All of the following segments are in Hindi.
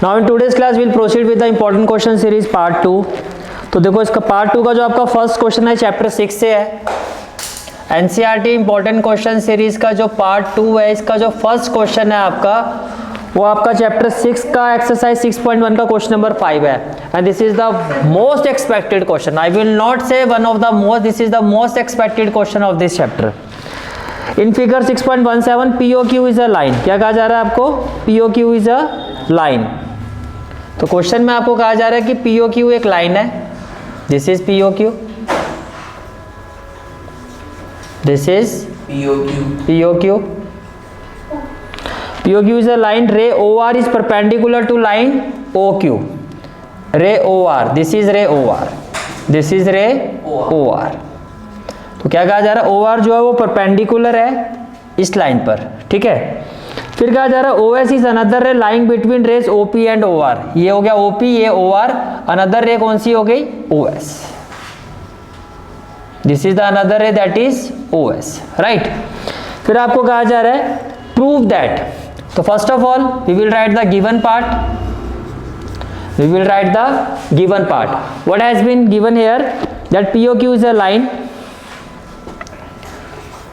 Now in today's class will proceed with the important question series part 2। तो देखो इसका पार्ट 2 का जो आपका फर्स्ट क्वेश्चन है चैप्टर 6 से है। एनसीईआरटी इंपॉर्टेंट क्वेश्चन सीरीज का जो पार्ट 2 है, इसका जो फर्स्ट क्वेश्चन है आपका, वो आपका चैप्टर 6 का एक्सरसाइज 6.1 का क्वेश्चन नंबर 5 है। And this is the most expected question. I will not say one of the most, this is the most expected question of this chapter. In figure 6.17 POQ is a line. क्या कहा जा रहा है आपको? POQ is a line. तो क्वेश्चन में आपको कहा जा रहा है कि POQ एक लाइन है। This is POQ, this is POQ। POQ is a line. Ray OR is perpendicular to line OQ. Ray OR, this is ray OR, this is ray OR। तो क्या कहा जा रहा है? OR जो है वो परपेंडिकुलर है इस लाइन पर, ठीक है। फिर कहा जा रहा है OS is another ray lying between rays OP and OR। ये हो गया OP, ये OR, another ray कौन सी हो गई? OS। This is the another ray that is OS, right? फिर आपको कहा जा रहा है prove that। तो first of all we will write the given part, we will write the given part. What has been given here that POQ is a line,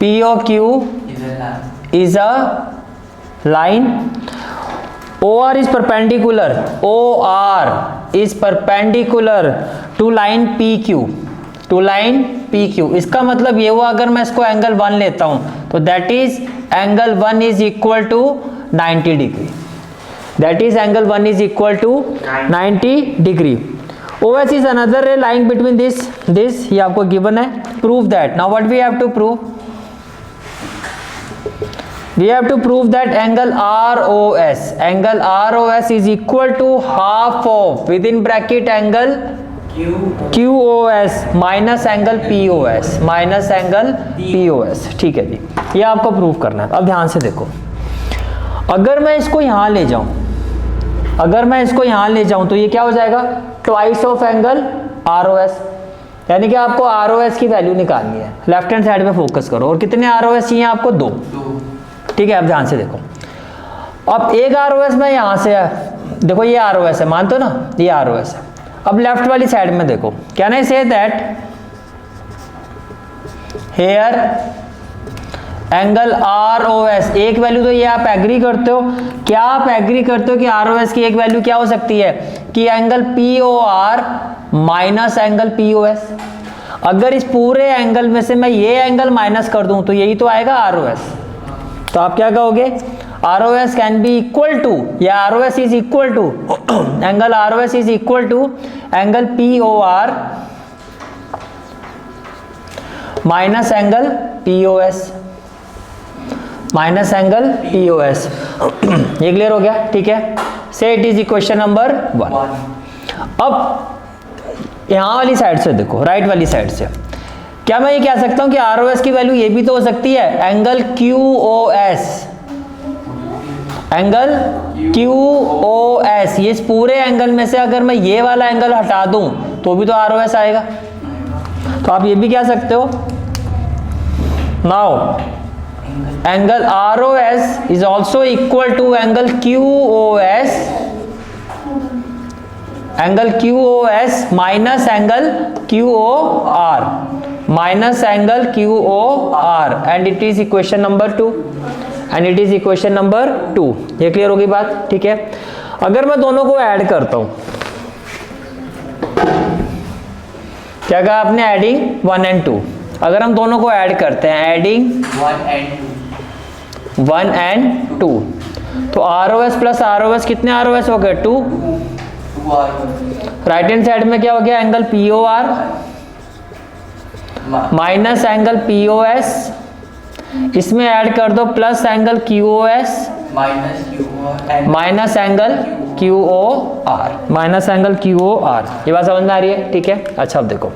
POQ is a line, OR is perpendicular, OR is perpendicular to line PQ, to line PQ। इसका मतलब ये हुआ अगर मैं इसको एंगल 1 लेता हूं तो that is angle 1 is equal to 90 degree. That is angle 1 is equal to 90 degree. OS is another ray lying between this ये आपको गिवन है। Prove that. Now what we have to prove? We have to prove that angle ROS is equal to half of within bracket angle QOS minus angle POS, ठीक है जी। ये आपको प्रूव करना है। अब ध्यान से देखो, अगर मैं इसको यहां ले जाऊं, तो ये क्या हो जाएगा? Twice of angle ROS। यानी कि आपको ROS की वैल्यू निकालनी है। लेफ्ट हैंड साइड पे फोकस करो। और कितने ROS चाहिए आपको? 2, ठीक है। अब ध्यान से देखो, अब एक ROS में यहां से देखो, ये ROS है, मानते हो ना, ये ROS है। अब लेफ्ट वाली साइड में देखो, can I say that here angle ROS एक वैल्यू, तो ये आप एग्री करते हो? क्या आप एग्री करते हो कि ROS की एक वैल्यू क्या हो सकती है? कि angle POR minus angle POS। अगर इस पूरे एंगल में से मैं ये एंगल माइनस कर दूं तो यही तो आएगा ROS। तो आप क्या कहोगे? ROS can be equal to, या ROS is equal to angle ROS is equal to angle POR minus angle POS, minus angle POS। ये क्लियर हो गया, ठीक है। से इट इज इक्वेशन नंबर 1। अब यहां वाली साइड से देखो, राइट वाली साइड से, क्या मैं ये कह सकता हूं कि ROS की वैल्यू ये भी तो हो सकती है? एंगल QOS, एंगल QOS, ये इस पूरे एंगल में से अगर मैं ये वाला एंगल हटा दूं तो भी तो ROS आएगा। तो आप ये भी कह सकते हो, now angle ROS is also equal to angle QOS, angle QOS minus angle QOR, minus angle QOR, and it is equation number 2, and it is equation number 2। ये क्लियर होगी बात, ठीक है। अगर मैं दोनों को ऐड करता हूं, क्या कहा आपने? Adding 1 and 2। अगर हम दोनों को ऐड करते हैं, एडिंग 1 and 2, तो ROS प्लस ROS कितने ROS हो गए? 2। राइट हैंड साइड में क्या हो गया? Angle POR minus angle POS, इसमें ऐड कर दो plus angle QOS minus angle QOR, minus angle QOR। ये बात समझ में आ रही है, ठीक है। अच्छा अब देखो,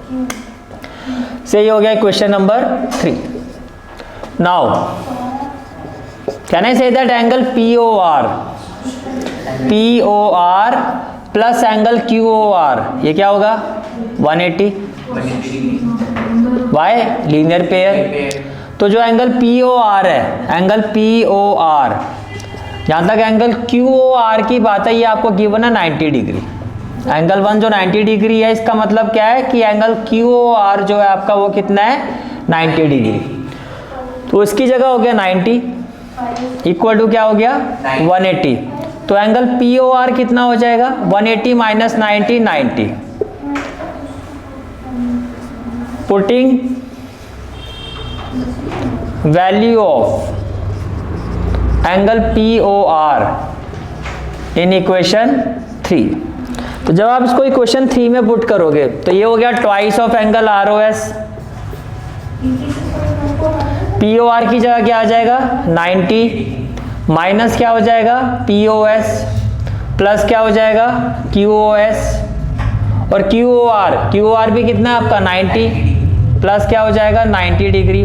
से ये हो गया question number 3। Now can I say that angle POR plus angle QOR, ये क्या होगा? 180। वाई? Linear pair. तो जो एंगल POR है, एंगल POR जहाँ तक एंगल QOR की बात है, ये आपको गिवन है 90 डिग्री। एंगल 1 जो 90 डिग्री है, इसका मतलब क्या है कि एंगल QOR जो है आपका वो कितना है 90 डिग्री। तो इसकी जगह हो गया 90 इक्वल टू क्या हो गया 180। तो एंगल POR कितना हो जाएगा 180 minus 90 90। Putting value of angle POR in equation 3। तो जब आप इसको इक्वेशन 3 में पुट करोगे तो ये हो गया twice of angle ROS। POR की जगह क्या आ जाएगा 90 माइनस क्या हो जाएगा POS प्लस क्या हो जाएगा QOS। और QOR भी कितना है आपका 90 प्लस क्या हो जाएगा 90 डिग्री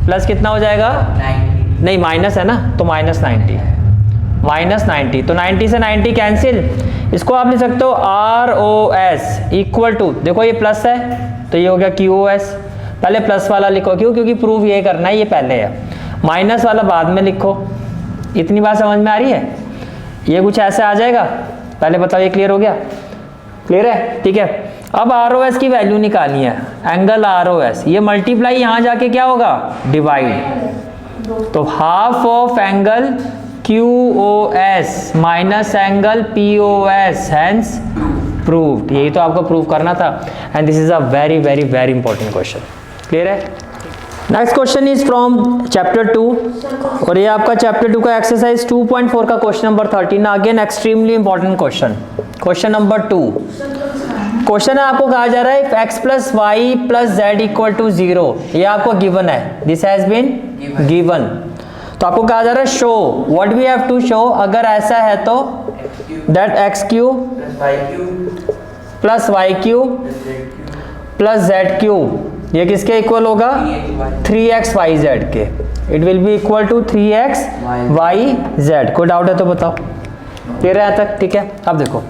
प्लस कितना हो जाएगा 90। नहीं माइनस है ना, तो माइनस 90 तो 90 से 90 कैंसिल। इसको आप लिख सकते हो ROS इक्वल टू, देखो ये प्लस है तो ये हो गया QOS। पहले प्लस वाला लिखो, क्यों? क्योंकि प्रूफ ये करना है, ये पहले है। माइनस वाला बाद में लिखो। इतनी बात समझ में आ रही है? ये कुछ ऐसे आ जाएगा। पहले बताओ ये क्लियर हो गया? क्लियर है? ठीक है। अब ROS की वैल्यू निकालनी है, एंगल ROS। ये मल्टीप्लाई यहाँ जाके क्या होगा डिवाइड। तो half of angle QOS minus angle POS, hence proved. यही तो आपको प्रूव करना था। And this is a very very very important question. Clear है? Next question is from chapter 2 और ये आपका चैप्टर 2 का एक्सरसाइज 2.4 का question number 13। Again extremely important question. Question number 2 question है, आपको कहा जा रहा है x plus y plus z equal to 0। ये आपको गिवन है, दिस हैज बीन गिवन। तो आपको कहा जा रहा है show, what we have to show. अगर ऐसा है तो that x cube plus y cube plus z cube ये किसके इक्वल होगा 3xyz के। It will be equal to 3xyz। कोई डाउट है तो बताओ। क्लियर है यहाँ तक? ठीक है। अब देखो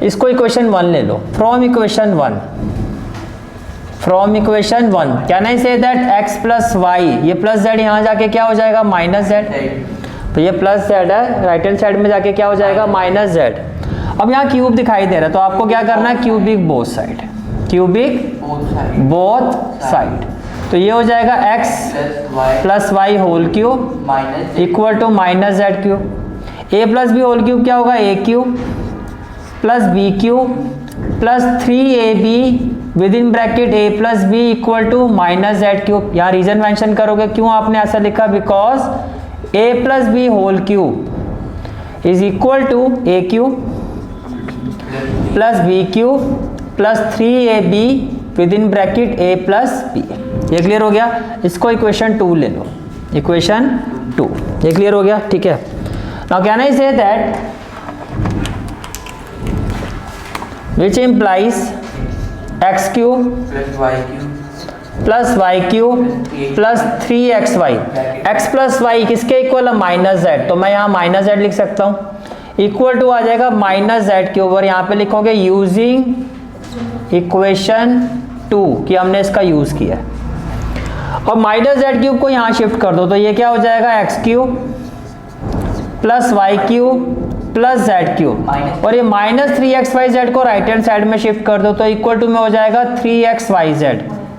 इसको इक्वेशन 1 ले लो। From equation 1 can I say that x plus y, ये प्लस जेड यहाँ जाके क्या हो जाएगा माइनस जेड। तो ये प्लस जेड है, राइट हैंड साइड में जाके क्या हो जाएगा माइनस जेड। अब यहाँ क्यूब दिखाई दे रहा है तो आपको क्या करना है cubic both side, cubic both side. तो ये हो जाएगा x plus y whole cube equal to minus z cube. a plus b whole cube क्या होगा a cube plus b cube plus 3ab within bracket a plus b equal to minus z cube. यहाँ रीजन मेंशन करोगे क्यों आपने ऐसा लिखा, because a plus b whole cube is equal to a cube plus b cube plus 3ab within bracket a plus b. ये क्लियर हो गया? इसको इक्वेशन 2 ले लो, इक्वेशन 2। ये क्लियर हो गया? ठीक है। Now can I say that which implies x cube plus y cube plus 3xy। x plus y किसके इक्वल है माइनस जेड, तो मैं यहाँ माइनस जेड लिख सकता हूँ। इक्वल टू आ जाएगा माइनस जेड क्यूब और यहाँ पे लिखोगे यूजिंग इक्वेशन 2 कि हमने इसका यूज किया है। और माइनस जेड क्यूब को यहाँ शिफ्ट कर दो तो ये क्या हो जाएगा x cube plus y cube plus z cube. और ये माइनस 3xyz को राइट हैंड साइड में शिफ्ट कर दो तो इक्वल टू में हो जाएगा 3xyz,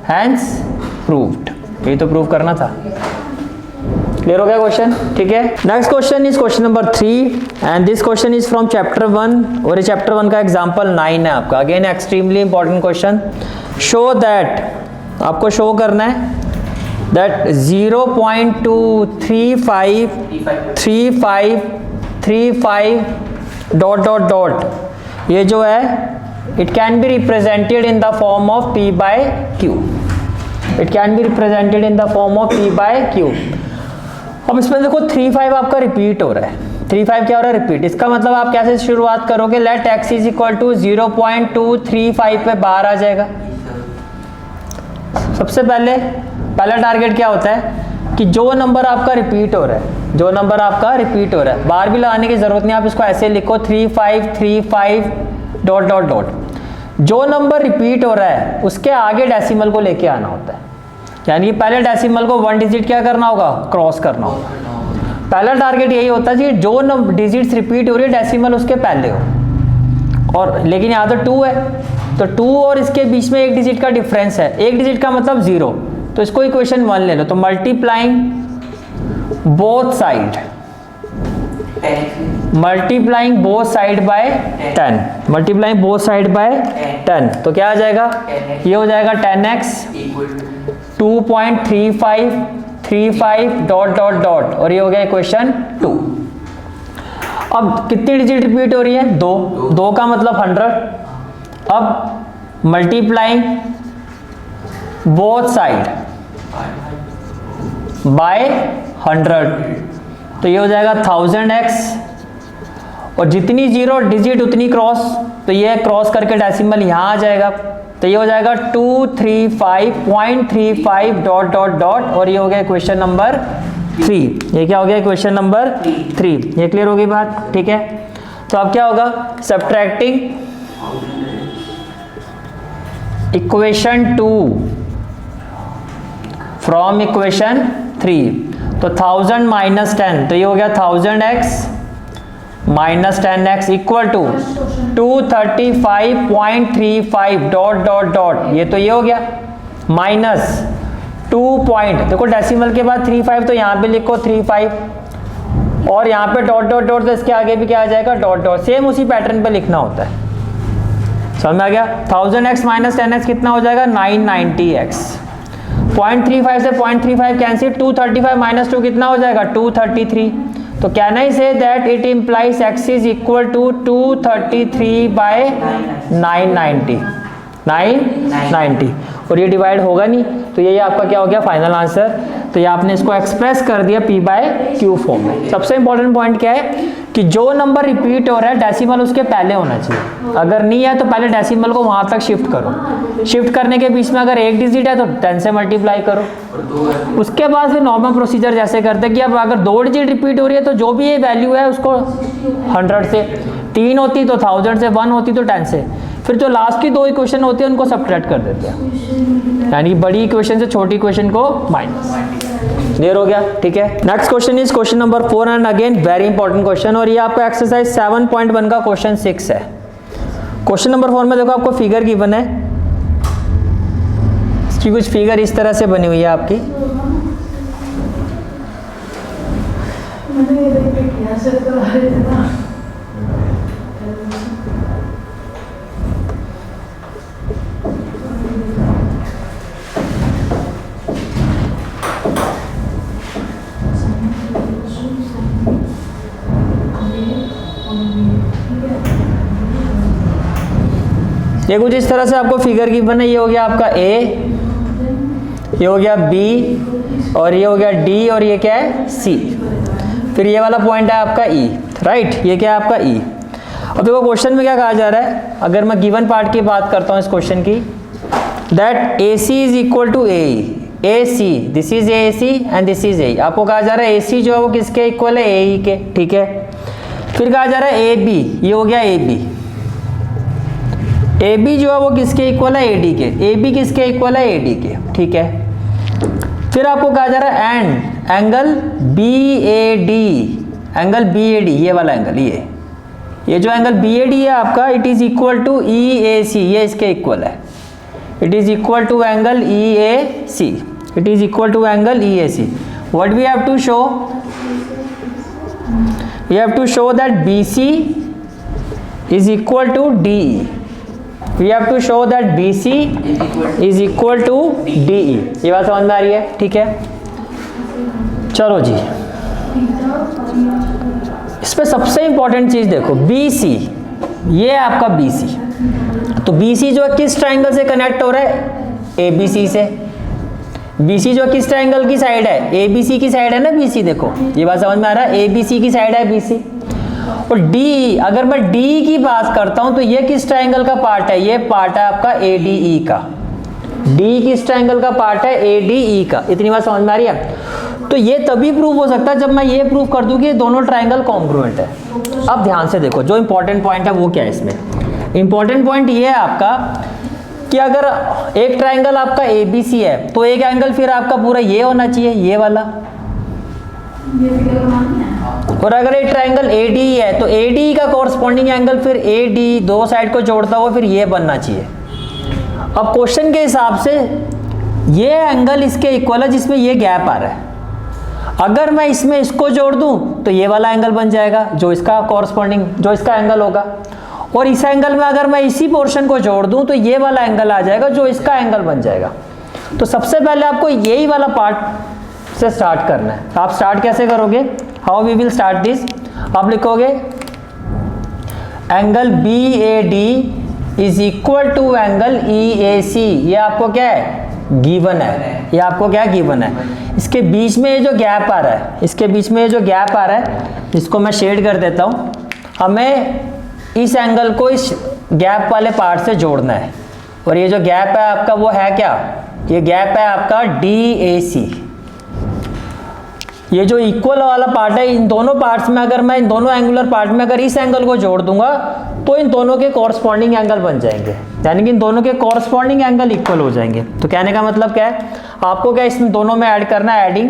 हेंस प्रूव्ड। ये तो प्रूव करना था। क्लियर हो गया क्वेश्चन? ठीक है। Next question is question number 3 and this question is from chapter 1 और ये चैप्टर 1 का एग्जांपल 9 है आपका। Again extremely important question. Show that, आपको शो करना है दैट 0.23535 डॉट ये जो है it can be represented in the form of p by q। It can be represented in the form of p by q। अब इसमें देखो 35 आपका रिपीट हो रहा है। 35 क्या हो रहा है? रिपीट। इसका मतलब आप कैसे शुरुआत करोगे, let x is equal to 0.235 पे बाहर आ जाएगा। सबसे पहला टारगेट क्या होता है कि जो नंबर आपका रिपीट हो रहा है, जो नंबर आपका रिपीट हो रहा है, बार भी लगाने की जरूरत नहीं, आप इसको ऐसे लिखो 3535 डॉट डॉट डॉट। जो नंबर रिपीट हो रहा है उसके आगे डेसिमल को लेके आना होता है, यानी कि पहले डेसिमल को 1 डिजिट क्या करना होगा, क्रॉस करना होगा। पहला टारगेट यही होता है कि जो डिजिट्स रिपीट हो रही है डेसिमल उसके पहले हो, और लेकिन यहाँ तो 2 है, तो 2 और इसके बीच में एक डिजिट का डिफरेंस है, एक डिजिट का मतलब 0, तो इसको इक्वेशन 1 ले लो। तो multiplying both side by 10, multiplying both side by 10, तो क्या आ जाएगा, ये हो जाएगा 10x 2.3535 डॉट डॉट डॉट, और ये हो गया इक्वेशन 2। अब कितनी डिजिट रिपीट हो रही है, 2 का मतलब 100। अब मल्टीप्लाइंग बोथ साइड बाय 100, तो ये हो जाएगा 1000x, और जितनी 0 डिजिट उतनी क्रॉस, तो ये क्रॉस करके डेसिमल यहाँ आ जाएगा, तो ये हो जाएगा 235.35 डॉट डॉट डॉट, और ये हो गया क्वेश्चन नंबर 3। ये क्या हो गया, क्वेश्चन नंबर 3। ये क्लियर हो गई बात, ठीक है। तो अब क्या होगा, सब्ट्रैक्टिंग इक्वेशन 2 फ्रॉम इक्वेशन 3, तो 1000 माइनस 10, तो ये हो गया 1000x minus 10x equal to 235.35 dot dot dot, ये तो ये हो गया माइनस 2 पॉइंट, देखो डेसिमल के बाद 35, तो यहाँ पे लिखो 35, और यहाँ पे डॉट डॉट डॉट, तो इसके आगे भी क्या आ जाएगा, डॉट डॉट, सेम उसी पैटर्न पे लिखना होता है। समझ में आ गया। 1000x माइनस 10x कितना हो जाएगा, 990x। 0.35 से 0.35 कैंसिल, 235 माइनस 2 कितना हो जाएगा, 233। तो can I say that it implies x is equal to 233 by 990, और ये डिवाइड होगा नहीं, तो ये आपका क्या हो गया, फाइनल आंसर। तो ये आपने इसको एक्सप्रेस कर दिया p/q फॉर्म में। सबसे इंपॉर्टेंट पॉइंट क्या है कि जो नंबर रिपीट हो रहा है डेसिमल उसके पहले होना चाहिए, अगर नहीं है तो पहले डेसिमल को वहां तक शिफ्ट करो, शिफ्ट करने के बीच में अगर एक डिजिट है तो 10 से मल्टीप्लाई करो, उसके बाद फिर नॉर्मल प्रोसीजर जैसे करते हैं कि अब अगर 2 डिजिट रिपीट हो रही है तो जो भी ये वैल्यू है उसको 100 से, 3 होती तो 1000 से, 1 होती तो 10 से, फिर जो लास्ट की 2 इक्वेशन होती है उनको सब्ट्रैक्ट कर देते हैं, यानी बड़ी इक्वेशन से छोटी इक्वेशन को माइनस। क्लियर हो गया, ठीक है। Next question is question number 4, and again very important question, और ये आपका एक्सरसाइज 7.1 का क्वेश्चन 6 है। क्वेश्चन नंबर 4 में देखो आपको फिगर गिवन है, इसकी कुछ फिगर इस तरह से बनी हुई है आपकी, ये कुछ इस तरह से आपको फिगर गिवन है। ये हो गया आपका ए, ये हो गया बी, और ये हो गया डी, और ये क्या है सी, फिर ये वाला पॉइंट है आपका ई, राइट, ये क्या है आपका ई। अब देखो क्वेश्चन में क्या कहा जा रहा है, अगर मैं गिवन पार्ट की बात करता हूँ इस क्वेश्चन की, that A C is equal to A C, this is A C and this is A. आपको कहा जा रहा है ए सी जो है वो किसके इक्वल है, ए ई के, ठीक है। फिर कहा जा रहा है ए बी, ये हो गया ए बी, ए बी जो है वो किसके इक्वल है, ए डी के, ए बी किसके इक्वल है, ए डी के, ठीक है। फिर आपको कहा जा रहा है and angle B A D, angle B A D, ये वाला एंगल, ये जो एंगल बी ए डी है आपका, it is equal to E A C, ये इसके इक्वल है, it is equal to angle E A C, it is equal to angle E A C. What we have to show, we have to show that B C is equal to D E, we have to show that BC is equal to DE। ये बात समझ में आ रही है, ठीक है। चलो जी, इस पे सबसे इंपॉर्टेंट चीज देखो, BC, ये आपका BC, तो BC जो है किस ट्राइंगल से कनेक्ट हो रहा है, ABC से। BC जो किस ट्राइंगल की साइड है, ABC की साइड है ना BC, देखो ये बात समझ में आ रहा है, ABC की साइड है BC। और डी, अगर मैं डी की बात करता हूं तो ये किस ट्राइंगल का पार्ट है, ये पार्ट है आपका एडीई का, डी किस ट्राइंगल का पार्ट है, एडीई का। इतनी बात समझ में आ रही है। तो ये तभी प्रूव हो सकता है जब मैं ये प्रूव कर दूं कि ये दोनों ट्राइंगल कॉन्ग्रुएंट है। अब ध्यान से देखो, जो इंपॉर्टेंट पॉइंट है वो क्या है इसमें, इंपॉर्टेंट पॉइंट ये है आपका कि अगर एक ट्राइंगल आपका एबीसी है तो एक एंगल फिर आपका पूरा ये होना चाहिए, ये वाला, और अगर एक ट्राइंगल ADE है तो ADE का कॉरस्पॉन्डिंग एंगल फिर AD दो साइड को जोड़ता हुआ फिर ये बनना चाहिए। अब क्वेश्चन के हिसाब से ये एंगल इसके इक्वल है जिसमें ये गैप आ रहा है, अगर मैं इसमें इसको जोड़ दूं तो ये वाला एंगल बन जाएगा जो इसका कॉरस्पॉन्डिंग जो इसका एंगल होगा, और इस एंगल में अगर मैं इसी पोर्शन को जोड़ दूं तो ये वाला एंगल आ जाएगा जो इसका एंगल बन जाएगा। तो सबसे पहले आपको यही वाला पार्ट से स्टार्ट करना है। आप स्टार्ट कैसे करोगे, how we will start this, आप लिखोगे angle BAD is equal to angle EAC। ये आपको क्या है, गिवन है, ये आपको क्या गिवन है। इसके बीच में ये जो गैप आ रहा है, इसके बीच में ये जो गैप आ रहा है, इसको मैं शेड कर देता हूँ। हमें इस एंगल को इस गैप वाले पार्ट से जोड़ना है, और ये जो गैप है आपका वो है क्या, ये गैप है आपका DAC। ये जो इक्वल वाला पार्ट है, इन दोनों पार्ट्स में अगर मैं इन दोनों एंगुलर पार्ट में अगर इस एंगल को जोड़ दूंगा तो इन दोनों के कॉरस्पॉन्डिंग एंगल बन जाएंगे, यानी कि इन दोनों के कॉरस्पॉन्डिंग एंगल इक्वल हो जाएंगे। तो कहने का मतलब क्या है, आपको क्या इसमें दोनों में ऐड करना है, adding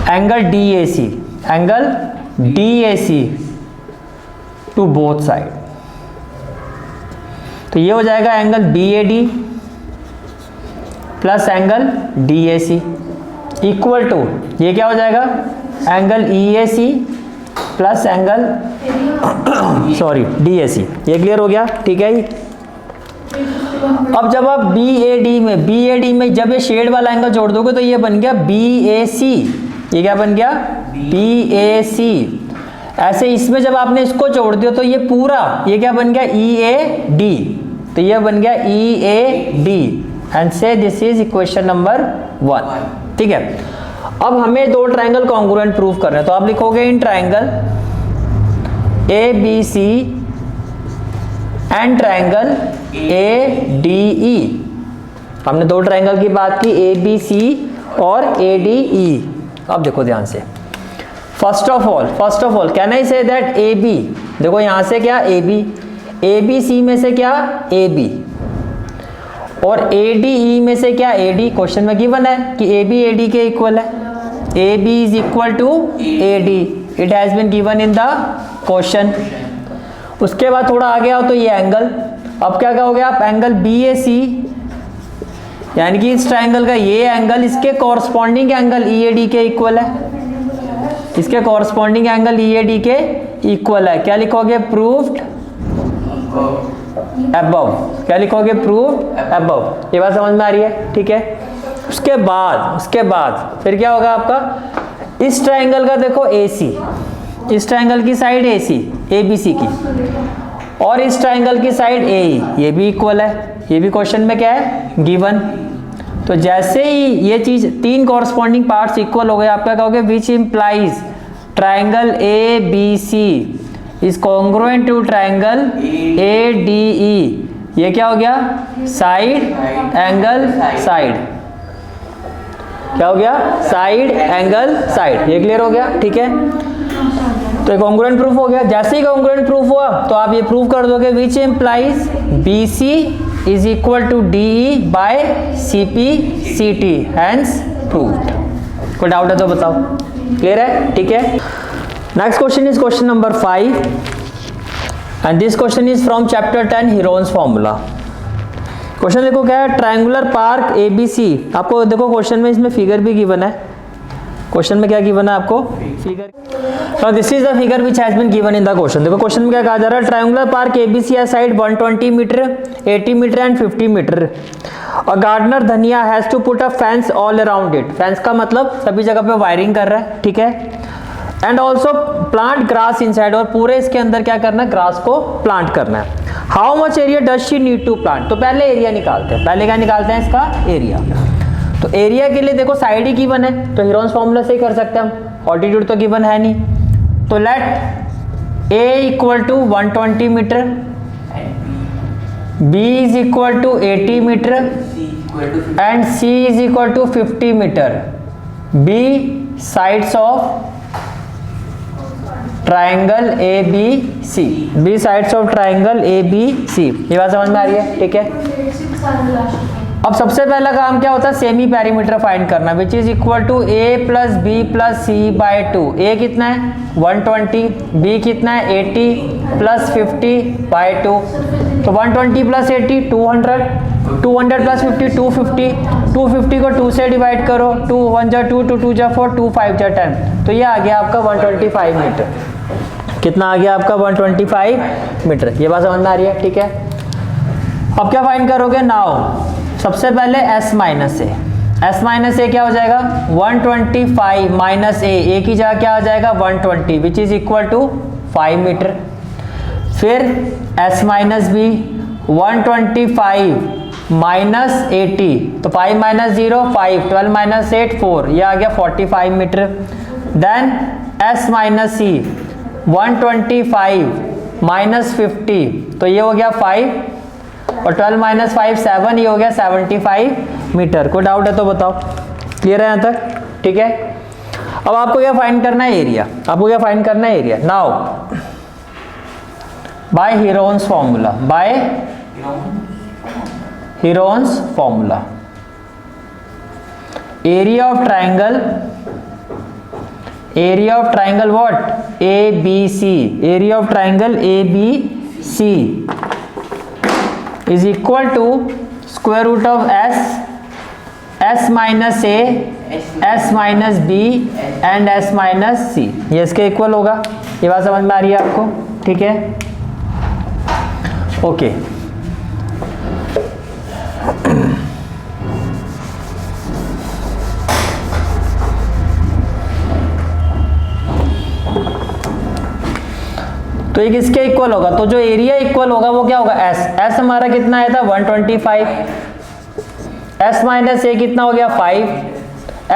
angle DAC to both side. तो ये हो जाएगा angle BAD plus angle DAC equal to, ये क्या हो जाएगा, angle EAC plus angle DAC। ये क्लियर हो गया, ठीक है। अब जब आप BAD में जब ये शेड वाला एंगल जोड़ दोगे तो ये बन गया BAC। ये क्या बन गया, BAC। ऐसे इसमें जब आपने इसको जोड़ दिया तो ये पूरा ये क्या बन गया, EAD। तो ये बन गया EAD एंड से दिस इज इक्वेशन नंबर 1, ठीक है। अब हमें दो ट्राइंगल कॉन्ग्रुएंट प्रूव करना है, तो आप लिखोगे in triangle ABC and triangle ADE। हमने दो ट्राइंगल की बात की, ABC और ADE। अब देखो ध्यान से, first of all can I say that AB, देखो यहां से क्या ABC में से क्या AB, और ADE में से क्या AD। क्वेश्चन में गिवन है कि AB AD के इक्वल है, AB is equal to AD, it has been given in the question. उसके बाद थोड़ा आगे आओ तो ये एंगल, अब क्या कहोगे आप, एंगल BAC, यानी कि इस ट्राइंगल का ये एंगल इसके कॉरस्पॉन्डिंग एंगल EAD के इक्वल है, इसके कॉरस्पॉन्डिंग एंगल EAD के इक्वल है। क्या लिखोगे, प्रूव्ड अबव। क्या लिखोगे, प्रूव्ड अबव। ये बात समझ में आ रही है, ठीक है। उसके बाद फिर क्या होगा आपका, इस ट्राइंगल का देखो AC, इस ट्राइंगल की साइड AC ABC की, और इस ट्राइंगल की साइड AE, ये भी इक्वल है, ये भी क्वेश्चन में क्या है, गिवन। तो जैसे ही ये चीज तीन कॉरस्पॉन्डिंग पार्ट्स इक्वल हो गए, आप क्या कहोगे, which implies triangle ABC is congruent to triangle ADE। ये क्या हो गया, साइड एंगल साइड। क्या हो गया, साइड एंगल साइड। ये क्लियर हो गया, ठीक है। तो कॉन्ग्रुएंट प्रूफ हो गया। जैसे ही कॉन्ग्रुएंट प्रूफ हुआ तो आप ये प्रूफ कर दोगे, which implies BC is equal to DE by CP CT, hence proved. कोई डाउट है तो बताओ, क्लियर है, ठीक है। Next question is question number 5 and this question is from chapter 10 Heron's formula. Question देखो क्या है, ट्रायंगुलर पार्क ABC। आपको देखो क्वेश्चन में इसमें फिगर भी गिवन है, क्वेश्चन में क्या गिवन है आपको, figure. This is the figure which has been given in the question. देखो क्वेश्चन में क्या कहा जा रहा है, ट्रायंगुलर पार्क ABC है side 120 meter, 80 meter and 50 meter. और gardener Dhania has to put a fence all around it. Fence का मतलब सभी जगह पे वायरिंग कर रहा है, ठीक है। And also plant grass inside, और पूरे इसके अंदर क्या करना है, ग्रास को प्लांट करना है। How much area does she need to plant. तो पहले एरिया निकालते हैं, पहले क्या निकालते हैं, इसका एरिया। तो एरिया के लिए देखो साइड ही गिवन है, तो हीरोन्स फॉर्मूला से ही कर सकते हैं हम, ऑल्टीट्यूड तो गिवन है नहीं। तो let A equal to 120 meter, B is equal to 80 meter and C is equal to 50 meter. B sides of triangle ABC, B sides of triangle ABC। ये बात समझ में आ रही है, ठीक है। अब सबसे पहला काम क्या होता है, सेमी पेरीमीटर फाइंड करना, which is equal to a plus b plus c by 2। A कितना है 120, बी कितना है 80 प्लस 50 बाई 2, तो 120 प्लस 80 200, 200 प्लस 50 250, 250 को 2 से डिवाइड करो, 2 1 जा 2, 2 2 जा 4, 2 5 जा 10, तो ये आ गया आपका 125 मीटर। कितना आ गया आपका 125 मीटर। ये बात समझ में आ रही है, ठीक है। अब क्या फाइंड करोगे, नाउ सबसे पहले s माइनस ए, s माइनस ए क्या हो जाएगा 125 माइनस ए की जगह क्या आ जाएगा 120 which is equal to 5 meter. फिर s माइनस बी 125 माइनस 80, तो 5 माइनस 0 5, 12 माइनस 8 4, ये आ गया 45 मीटर। देन s माइनस सी 125 माइनस 50, तो ये हो गया 5 और 12 माइनस 5 7, ये हो गया 75 मीटर। कोई डाउट है तो बताओ, क्लियर है यहाँ तक, ठीक है। अब आपको क्या फाइंड करना है, एरिया। आपको क्या फाइंड करना है, area. Now by Heron's formula, by Heron's formula, area of triangle, area of triangle what A B C, area of triangle A B C is equal to square root of s minus a, s minus b and s minus c, ये इसके इक्वल होगा। ये बात समझ में आ रही है आपको, ठीक है, ओके। तो ये किसके इक्वल होगा, तो जो एरिया इक्वल होगा वो क्या होगा s हमारा कितना आया था 125, s माइनस ए कितना हो गया 5,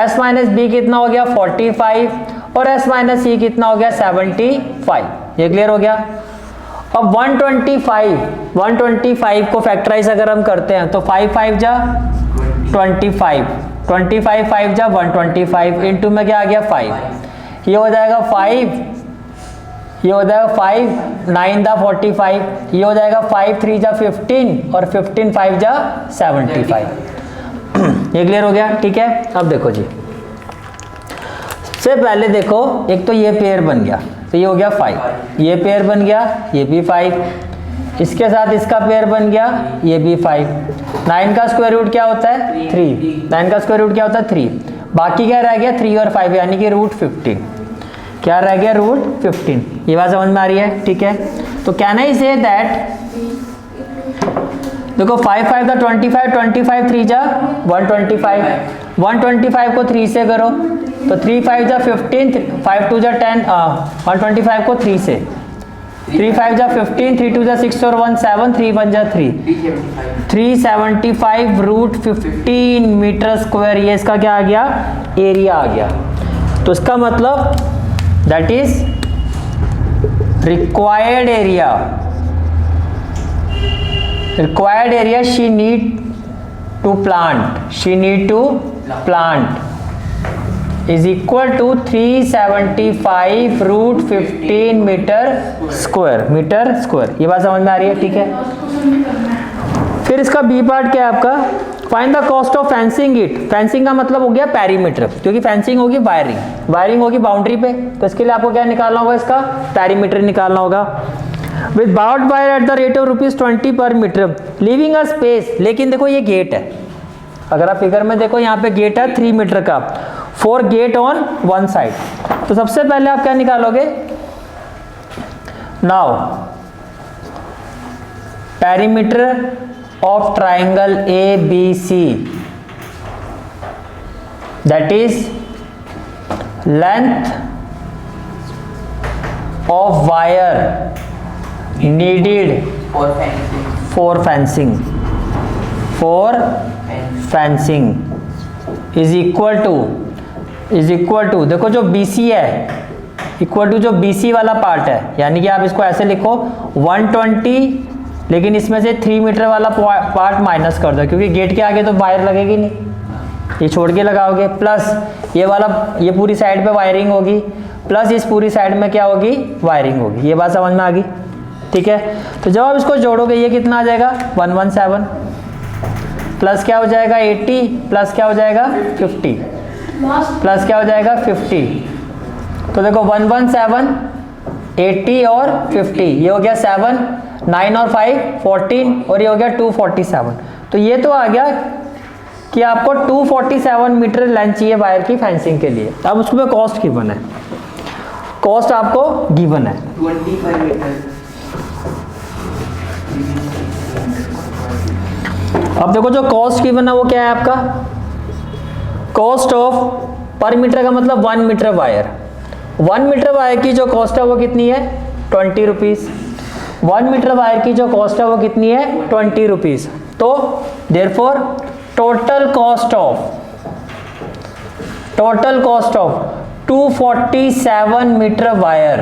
s माइनस बी कितना हो गया 45 और s माइनस सी कितना हो गया 75। ये क्लियर हो गया। अब 125 को फैक्टराइज अगर हम करते हैं तो 5 5 जा 25, 25 5 जा 125, इनटू में क्या आ गया 5, ये हो जाएगा 5, ये हो जाएगा 5 9 दा 45, ये हो जाएगा 5 3 जा 15 और 15 5 जा 75। ये क्लियर हो गया, ठीक है। अब देखो जी, सबसे पहले देखो, एक तो ये पेयर बन गया, तो ये हो गया 5, ये पेयर बन गया, ये भी 5, इसके साथ इसका पेयर बन गया, ये भी 5। 9 का स्क्वायर रूट क्या होता है 3, 9 का स्क्वायर रूट क्या होता है 3, बाकी क्या रह गया 3 और 5 यानी कि रूट 15, क्या रह गया रूट 15। ये बात समझ में आ रही है, ठीक है। तो कैन आई से दैट, देखो 5 5 दा 25, 25 3 जा 125, 125 को 3 से करो तो 3 5 जा 15, 5 2 जा 10, 125 को 3 से, 3 5 जा 15, 3 2 जा 6 और 1 7, 3 1 जा 3, 375 रूट 15 मीटर स्क्वायर। ये इसका क्या आ गया, एरिया आ गया। तो इसका मतलब that is required area, required area she need to plant, she need to plant is equal to 375 root 15 meter square, meter square. ये बात समझ में आ रही है, ठीक है। फिर इसका बी पार्ट क्या है आपका, find the cost of fencing it. Fencing का मतलब हो गया पेरीमीटर, क्योंकि फेंसिंग होगी वायरिंग, वायरिंग होगी बाउंड्री पे, तो इसके लिए आपको क्या निकालना होगा, इसका पेरीमीटर निकालना होगा। With bound wire at the rate of ₹20 पर मीटर, लीविंग अ स्पेस। लेकिन देखो ये गेट है, अगर आप फिगर में देखो यहाँ पे गेट है 3 मीटर का, 4 गेट ऑन वन साइड। तो सबसे पहले आप क्या निकालोगे, now perimeter of triangle ABC, that is length of wire needed for fencing is equal to देखो जो BC है इक्वल टू जो BC वाला पार्ट है, यानी कि आप इसको ऐसे लिखो 120, लेकिन इसमें से 3 मीटर वाला पार्ट माइनस कर दो, क्योंकि गेट के आगे तो वायर लगेगी नहीं, ये छोड़ के लगाओगे, प्लस ये वाला, ये पूरी साइड पे वायरिंग होगी, प्लस इस पूरी साइड में क्या होगी, वायरिंग होगी। ये बात समझ में आ गई, ठीक है। तो जब आप इसको जोड़ोगे ये कितना आ जाएगा 117, प्लस क्या हो जाएगा 80 प्लस क्या हो जाएगा 50 प्लस क्या हो जाएगा 50। तो देखो 117 80 और 50, ये हो गया 7, 9 और 5 14 और ये हो गया 247। तो ये तो आ गया कि आपको 247 मीटर लेंथ चाहिए वायर की फेंसिंग के लिए। अब उसमें कॉस्ट गिवन है, कॉस्ट आपको गिवन है 25 मीटर। अब देखो जो कॉस्ट गिवन है वो क्या है आपका, कॉस्ट ऑफ पर मीटर का मतलब 1 मीटर वायर, 1 मीटर वायर की जो कॉस्ट है वो कितनी है 20 रुपीज़। 1 मीटर वायर की जो कॉस्ट है वो कितनी है 20 रुपीज़। तो therefore total cost of 247 meter wire,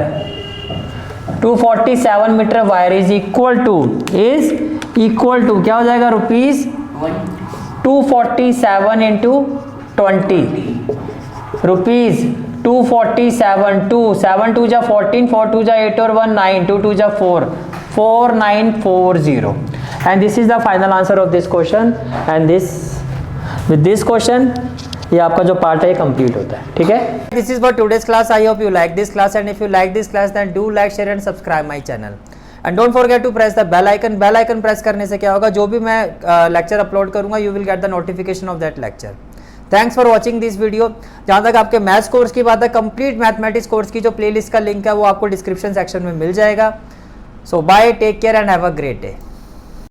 247 meter wire is equal to क्या हो जाएगा रुपीज 247 इंटू 20 रुपीज 247, 7 2 जा 14, 4 2 जा 8 और 1 9, 2 2 जा 4, 4940 and this is the final answer of this question and with this question ये आपका जो पार्ट है ये कंप्लीट होता है। ठीक है, this is for today's class. I hope you like this class and if you like this class then do like share and subscribe my channel and don't forget to press the bell icon. Bell icon press करने से क्या होगा, जो भी मैं लेक्चर अपलोड करूंगा you will get the notification of that lecture. Thanks for watching this video. जहाँ तक आपके मैथ्स कोर्स की बात है, कंप्लीट मैथमेटिक्स कोर्स की जो प्लेलिस्ट का लिंक है वो आपको डिस्क्रिप्शन सेक्शन में मिल जाएगा। So bye, take care and have a great day.